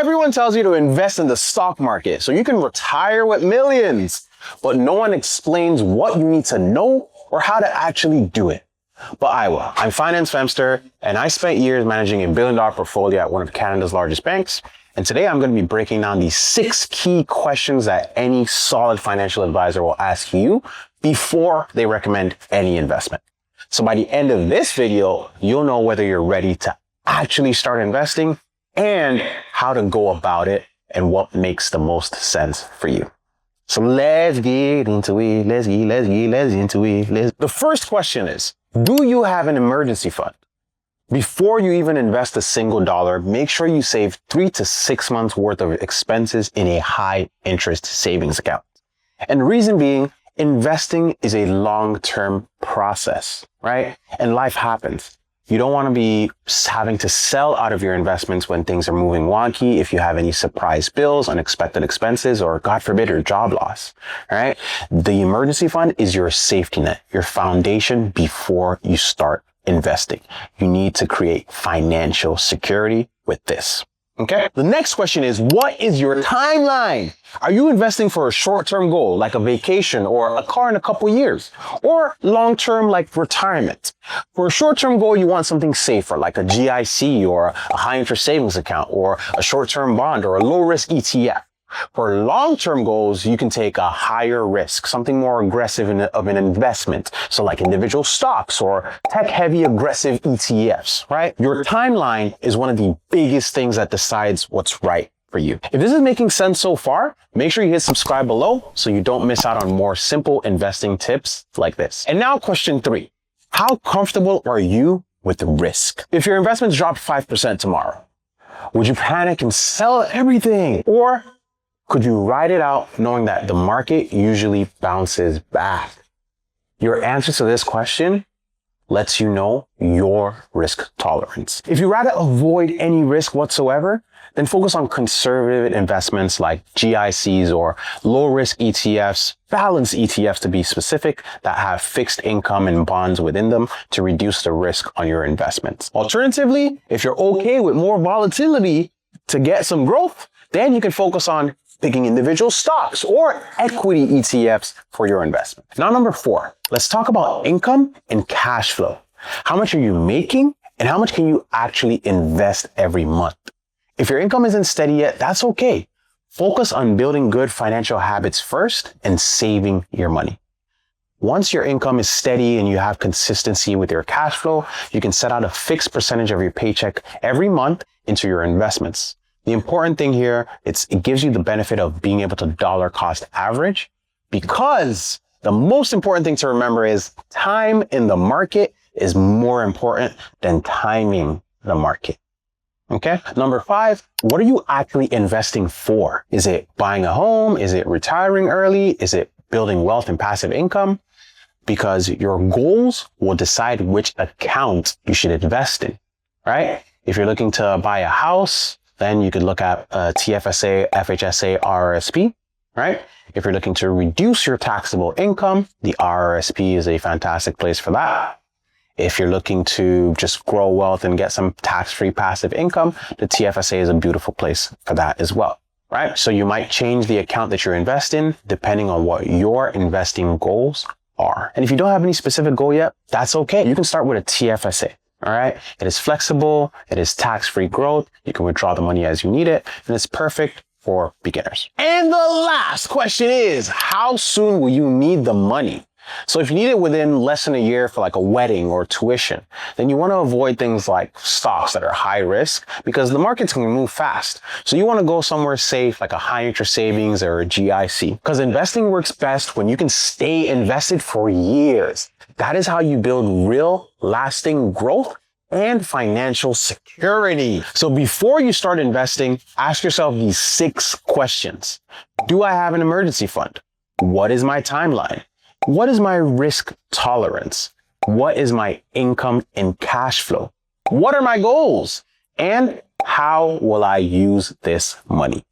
Everyone tells you to invest in the stock market so you can retire with millions, but no one explains what you need to know or how to actually do it. But I will. I'm Finance Femster, and I spent years managing $1 billion portfolio at one of Canada's largest banks. And today I'm going to be breaking down these 6 key questions that any solid financial advisor will ask you before they recommend any investment. So by the end of this video, you'll know whether you're ready to actually start investing and how to go about it and what makes the most sense for you. So let's get into it. Let's get into it. The first question is, do you have an emergency fund? Before you even invest a single dollar, make sure you save 3 to 6 months worth of expenses in a high interest savings account. And the reason being, investing is a long-term process, right? And life happens. You don't want to be having to sell out of your investments when things are moving wonky, if you have any surprise bills, unexpected expenses, or God forbid, your job loss, right? The emergency fund is your safety net, your foundation before you start investing. You need to create financial security with this. Okay. The next question is, what is your timeline? Are you investing for a short-term goal, like a vacation or a car in a couple years, or long-term, like retirement? For a short-term goal, you want something safer, like a GIC or a high-interest savings account or a short-term bond or a low-risk ETF. For long-term goals, you can take a higher risk, something more aggressive of an investment. So like individual stocks or tech-heavy aggressive ETFs, right? Your timeline is one of the biggest things that decides what's right for you. If this is making sense so far, make sure you hit subscribe below so you don't miss out on more simple investing tips like this. And now question 3, how comfortable are you with the risk? If your investments dropped 5% tomorrow, would you panic and sell everything? Or could you ride it out knowing that the market usually bounces back? Your answer to this question lets you know your risk tolerance. If you rather avoid any risk whatsoever, then focus on conservative investments like GICs or low-risk ETFs, balanced ETFs to be specific, that have fixed income and bonds within them to reduce the risk on your investments. Alternatively, if you're okay with more volatility to get some growth, then you can focus on picking individual stocks or equity ETFs for your investment. Now, number 4, let's talk about income and cash flow. How much are you making and how much can you actually invest every month? If your income isn't steady yet, that's okay. Focus on building good financial habits first and saving your money. Once your income is steady and you have consistency with your cash flow, you can set out a fixed percentage of your paycheck every month into your investments. The important thing here, it gives you the benefit of being able to dollar cost average, because the most important thing to remember is time in the market is more important than timing the market. Okay. Number 5, what are you actually investing for? Is it buying a home? Is it retiring early? Is it building wealth and passive income? Because your goals will decide which account you should invest in, right? If you're looking to buy a house, then you could look at TFSA, FHSA, RRSP, right? If you're looking to reduce your taxable income, the RRSP is a fantastic place for that. If you're looking to just grow wealth and get some tax-free passive income, the TFSA is a beautiful place for that as well, right? So you might change the account that you're investing in depending on what your investing goals are. And if you don't have any specific goal yet, that's okay. You can start with a TFSA. All right. It is flexible. It is tax-free growth. You can withdraw the money as you need it. And it's perfect for beginners. And the last question is, how soon will you need the money? So if you need it within less than a year for like a wedding or tuition, then you want to avoid things like stocks that are high risk, because the markets can move fast. So you want to go somewhere safe, like a high interest savings or a GIC, because investing works best when you can stay invested for years. That is how you build real lasting growth and financial security. So before you start investing, ask yourself these 6 questions. Do I have an emergency fund? What is my timeline? What is my risk tolerance? What is my income and cash flow? What are my goals? And how will I use this money?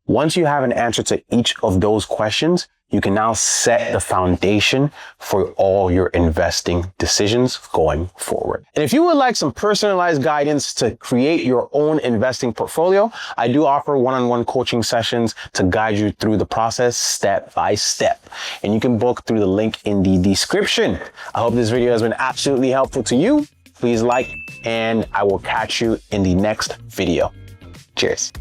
Once you have an answer to each of those questions, you can now set the foundation for all your investing decisions going forward. And if you would like some personalized guidance to create your own investing portfolio, I do offer one-on-one coaching sessions to guide you through the process step by step. And you can book through the link in the description. I hope this video has been absolutely helpful to you. Please like, and I will catch you in the next video. Cheers.